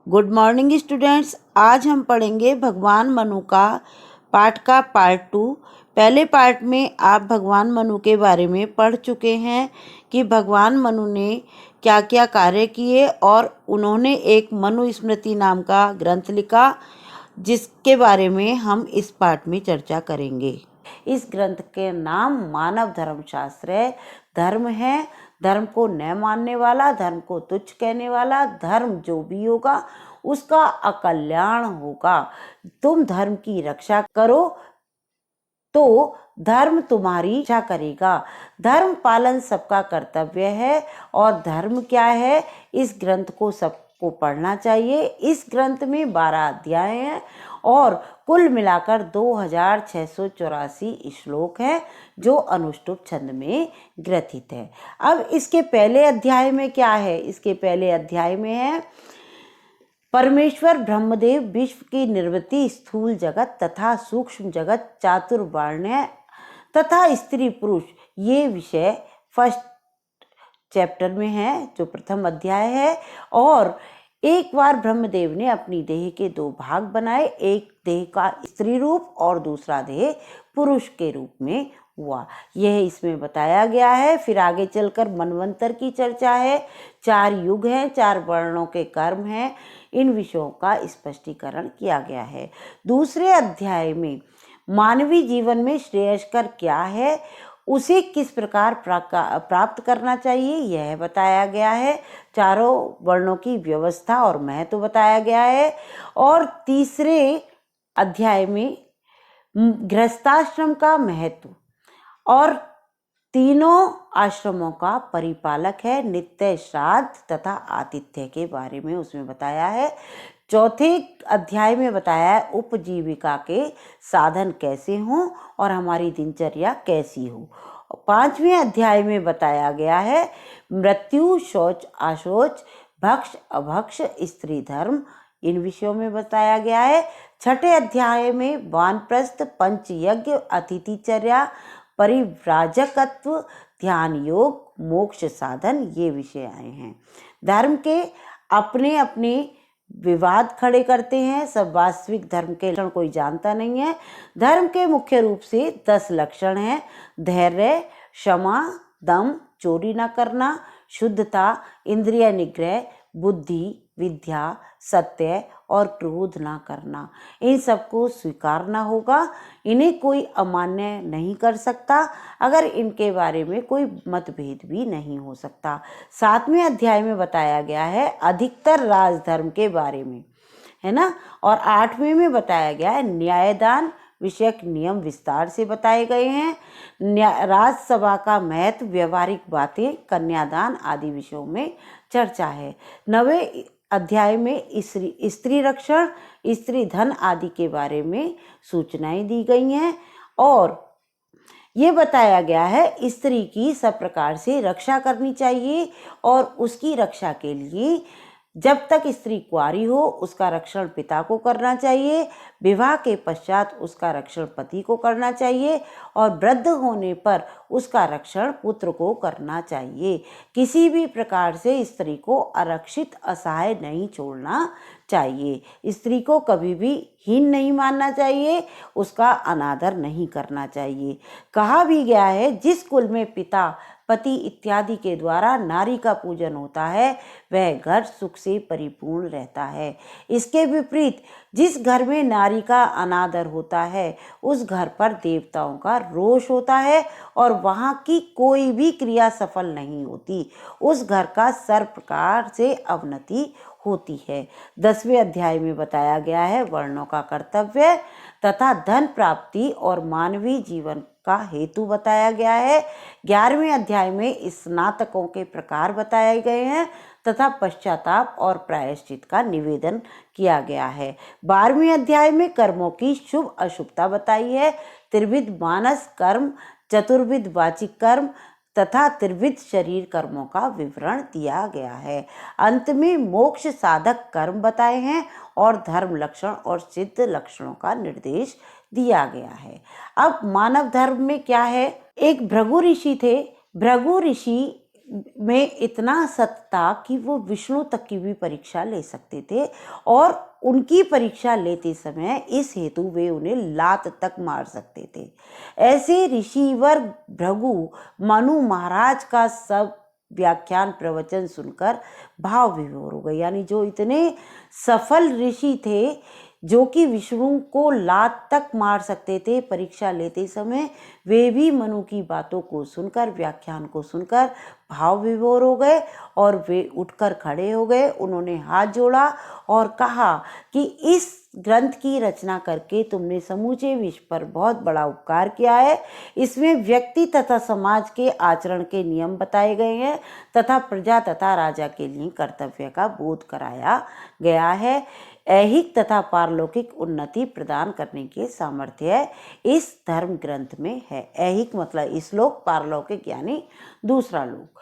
Good morning students. आज हम पढ़ेंगे भगवान मनु का पार्ट 2। पहले पार्ट में आप भगवान मनु के बारे में पढ़ चुके हैं कि भगवान मनु ने क्या क्या कार्य किए और उन्होंने एक मनु स्मृति नाम का ग्रंथ लिखा, जिसके बारे में हम इस पार्ट में चर्चा करेंगे। इस ग्रंथ के नाम मानव धर्म शास्त्र है। धर्म है धर्म को न मानने वाला, धर्म को तुच्छ कहने वाला, धर्म जो भी होगा उसका अकल्याण होगा। तुम धर्म की रक्षा करो तो धर्म तुम्हारी रक्षा करेगा। धर्म पालन सबका कर्तव्य है। और धर्म क्या है, इस ग्रंथ को सबको पढ़ना चाहिए। इस ग्रंथ में 12 अध्याय हैं और कुल मिलाकर 2684 श्लोक हैं जो अनुष्टुप छंद में ग्रथित है। अब इसके पहले अध्याय में क्या है? इसके पहले अध्याय में है परमेश्वर ब्रह्मदेव विश्व की निर्वृत्ति, स्थूल जगत तथा सूक्ष्म जगत, चातुर्वर्ण्य तथा स्त्री पुरुष, ये विषय फर्स्ट चैप्टर में है, जो प्रथम अध्याय है। और एक बार ब्रह्मदेव ने अपनी देह के 2 भाग बनाए, एक देह का स्त्री रूप और दूसरा देह पुरुष के रूप में हुआ, यह इसमें बताया गया है। फिर आगे चलकर मनवंतर की चर्चा है। 4 युग हैं, 4 वर्णों के कर्म हैं, इन विषयों का स्पष्टीकरण किया गया है। दूसरे अध्याय में मानवीय जीवन में श्रेयस्कर क्या है, उसे किस प्रकार प्राप्त करना चाहिए, यह बताया गया है। चारों वर्णों की व्यवस्था और महत्व बताया गया है। और तीसरे अध्याय में गृहस्थाश्रम का महत्व और तीनों आश्रमों का परिपालक है, नित्य श्राद्ध तथा आतिथ्य के बारे में उसमें बताया है। चौथे अध्याय में बताया है उपजीविका के साधन कैसे हों और हमारी दिनचर्या कैसी हो। 5वें अध्याय में बताया गया है मृत्यु, शौच अशौच, भक्ष अभक्ष, स्त्री धर्म, इन विषयों में बताया गया है। 6ठे अध्याय में वानप्रस्थ, पंचयज्ञ, अतिथिचर्या, परिव्राजकत्व, ध्यान योग, मोक्ष साधन, ये विषय आए हैं। धर्म के अपने अपने विवाद खड़े करते हैं। सब वास्तविक धर्म के लक्षण कोई जानता नहीं है। धर्म के मुख्य रूप से 10 लक्षण हैं: धैर्य, क्षमा, दम, चोरी न करना, शुद्धता, इंद्रिय निग्रह, बुद्धि, विद्या, सत्य और क्रोध ना करना। इन सबको स्वीकारना होगा, इन्हें कोई अमान्य नहीं कर सकता, अगर इनके बारे में कोई मतभेद भी नहीं हो सकता। 7वें अध्याय में बताया गया है अधिकतर राजधर्म के बारे में, है ना। और 8वें में बताया गया है न्यायदान विषयक नियम विस्तार से बताए गए हैं। राजसभा का महत्व, व्यवहारिक बातें, कन्यादान आदि विषयों में चर्चा है। 9वें अध्याय में स्त्री रक्षण, स्त्री धन आदि के बारे में सूचनाएं दी गई हैं और ये बताया गया है स्त्री की सब प्रकार से रक्षा करनी चाहिए और उसकी रक्षा के लिए जब तक स्त्री कुंवारी हो उसका रक्षण पिता को करना चाहिए, विवाह के पश्चात उसका रक्षण पति को करना चाहिए और वृद्ध होने पर उसका रक्षण पुत्र को करना चाहिए। किसी भी प्रकार से स्त्री को आरक्षित असहाय नहीं छोड़ना चाहिए। स्त्री को कभी भी हीन नहीं मानना चाहिए, उसका अनादर नहीं करना चाहिए। कहा भी गया है जिस कुल में पिता, पति इत्यादि के द्वारा नारी का पूजन होता है वह घर सुख से परिपूर्ण रहता है। इसके विपरीत जिस घर में नारी का अनादर होता है उस घर पर देवताओं का रोष होता है और वहाँ की कोई भी क्रिया सफल नहीं होती, उस घर का सर्व प्रकार से अवनति होती है। 10वें अध्याय में बताया गया है वर्णों का कर्तव्य तथा धन प्राप्ति और मानवीय जीवन का हेतु बताया गया है। 11वें अध्याय में स्नातकों के प्रकार बताए गए हैं तथा पश्चाताप और प्रायश्चित का निवेदन किया गया है। 12वें अध्याय में कर्मों की शुभ अशुभता बताई है। त्रिविध मानस कर्म, चतुर्विध वाचिक कर्म तथा त्रिविध शरीर कर्मों का विवरण दिया गया है। अंत में मोक्ष साधक कर्म बताए हैं और धर्म लक्षण और सिद्ध लक्षणों का निर्देश दिया गया है। अब मानव धर्म में क्या है? एक भृगु ऋषि थे। भृगु ऋषि में इतना सत्य था कि वो विष्णु तक की भी परीक्षा ले सकते थे, और उनकी परीक्षा लेते समय इस हेतु वे उन्हें लात तक मार सकते थे। ऐसे ऋषिवर भृगु मनु महाराज का सब व्याख्यान प्रवचन सुनकर भाव विभोर हो गए। यानी जो इतने सफल ऋषि थे, जो कि विष्णु को लात तक मार सकते थे परीक्षा लेते समय, वे भी मनु की बातों को सुनकर, व्याख्यान को सुनकर भाव विभोर हो गए और वे उठकर खड़े हो गए। उन्होंने हाथ जोड़ा और कहा कि इस ग्रंथ की रचना करके तुमने समूचे विश्व पर बहुत बड़ा उपकार किया है। इसमें व्यक्ति तथा समाज के आचरण के नियम बताए गए हैं तथा प्रजा तथा राजा के लिए कर्तव्य का बोध कराया गया है। ऐहिक तथा पारलौकिक उन्नति प्रदान करने के सामर्थ्य इस धर्म ग्रंथ में है। ऐहिक मतलब इस लोक, पारलौकिक यानी दूसरा लोक।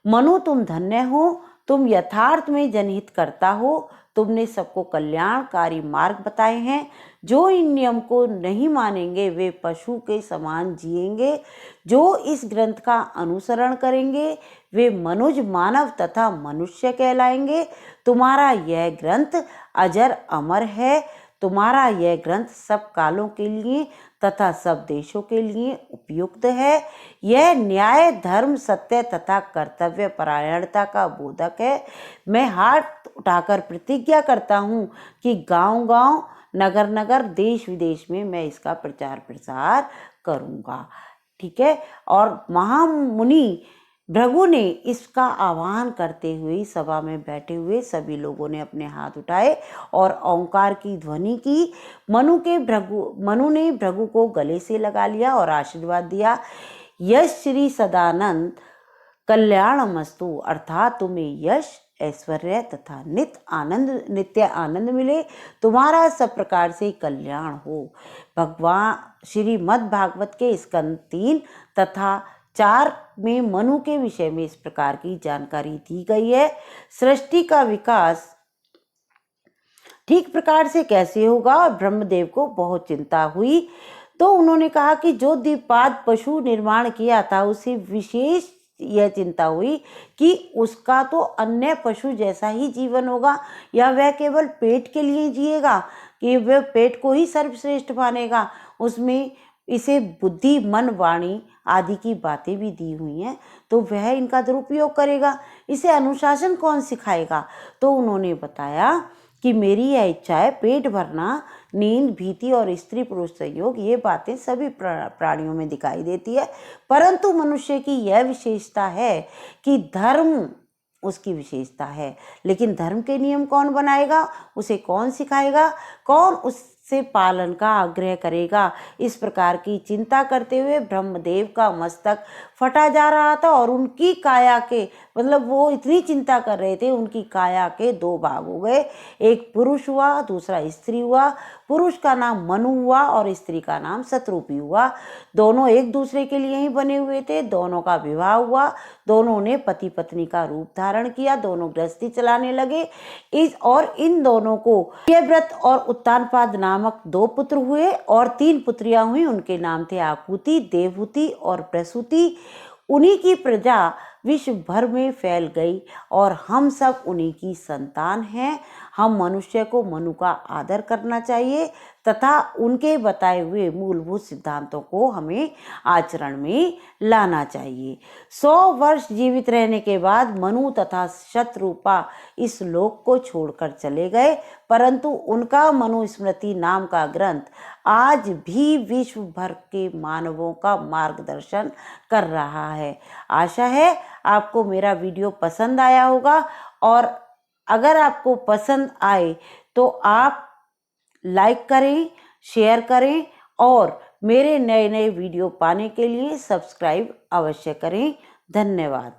मनु तुम धन्य हो, तुम यथार्थ में जनहित करता हो। तुमने सबको कल्याणकारी मार्ग बताए हैं। जो इन नियम को नहीं मानेंगे वे पशु के समान जिएंगे। जो इस ग्रंथ का अनुसरण करेंगे वे मनुज, मानव तथा मनुष्य कहलाएंगे। तुम्हारा यह ग्रंथ अजर अमर है। तुम्हारा यह ग्रंथ सब कालों के लिए तथा सब देशों के लिए उपयुक्त है। यह न्याय, धर्म, सत्य तथा कर्तव्य परायणता का बोधक है। मैं हाथ उठाकर प्रतिज्ञा करता हूँ कि गांव-गांव, नगर-नगर, देश-विदेश में मैं इसका प्रचार प्रसार करूँगा। ठीक है। और महामुनि भृगु ने इसका आह्वान करते हुए सभा में बैठे हुए सभी लोगों ने अपने हाथ उठाए और ओंकार की ध्वनि की। मनु ने भृगु को गले से लगा लिया और आशीर्वाद दिया। यश श्री सदानंद कल्याणमस्तु, अर्थात तुम्हें यश, ऐश्वर्य तथा नित्य आनंद मिले। तुम्हारा सब प्रकार से कल्याण हो। भगवान श्रीमद् भागवत के स्कंद 3 तथा 4 में मनु के विषय में इस प्रकार की जानकारी दी गई है। सृष्टि का विकास ठीक प्रकार से कैसे होगा, और ब्रह्मदेव को बहुत चिंता हुई। तो उन्होंने कहा कि जो द्विपाद पशु निर्माण किया था उसे विशेष यह चिंता हुई कि उसका तो अन्य पशु जैसा ही जीवन होगा, या वह केवल पेट के लिए जिएगा, कि वह पेट को ही सर्वश्रेष्ठ मानेगा। उसमें इसे बुद्धि, मन, वाणी आदि की बातें भी दी हुई हैं, तो वह इनका दुरुपयोग करेगा। इसे अनुशासन कौन सिखाएगा? तो उन्होंने बताया कि मेरी यह इच्छा है, पेट भरना, नींद, भीति और स्त्री पुरुष संयोग, ये बातें सभी प्राणियों में दिखाई देती है, परंतु मनुष्य की यह विशेषता है कि धर्म उसकी विशेषता है। लेकिन धर्म के नियम कौन बनाएगा, उसे कौन सिखाएगा, कौन उससे पालन का आग्रह करेगा? इस प्रकार की चिंता करते हुए ब्रह्मदेव का मस्तक फटा जा रहा था और उनकी काया के, मतलब वो इतनी चिंता कर रहे थे, उनकी काया के 2 भाग हो गए। एक पुरुष हुआ, दूसरा स्त्री हुआ। पुरुष का नाम मनु हुआ और स्त्री का नाम शत्रुपि हुआ। दोनों एक दूसरे के लिए ही बने हुए थे। दोनों का विवाह हुआ। दोनों ने पति पत्नी का रूप धारण किया। दोनों गृहस्थी चलाने लगे। इन दोनों को प्रियव्रत और उत्तानपाद नामक 2 पुत्र हुए और 3 पुत्रियां हुई। उनके नाम थे आकुति, देवहूति और प्रसूति। उन्हीं की प्रजा विश्व भर में फैल गई और हम सब उन्हीं की संतान हैं। हम मनुष्य को मनु का आदर करना चाहिए तथा उनके बताए हुए मूलभूत सिद्धांतों को हमें आचरण में लाना चाहिए। 100 वर्ष जीवित रहने के बाद मनु तथा शतरूपा इस लोक को छोड़कर चले गए, परंतु उनका मनुस्मृति नाम का ग्रंथ आज भी विश्व भर के मानवों का मार्गदर्शन कर रहा है। आशा है आपको मेरा वीडियो पसंद आया होगा, और अगर आपको पसंद आए तो आप लाइक करें, शेयर करें और मेरे नए नए वीडियो पाने के लिए सब्सक्राइब अवश्य करें। धन्यवाद।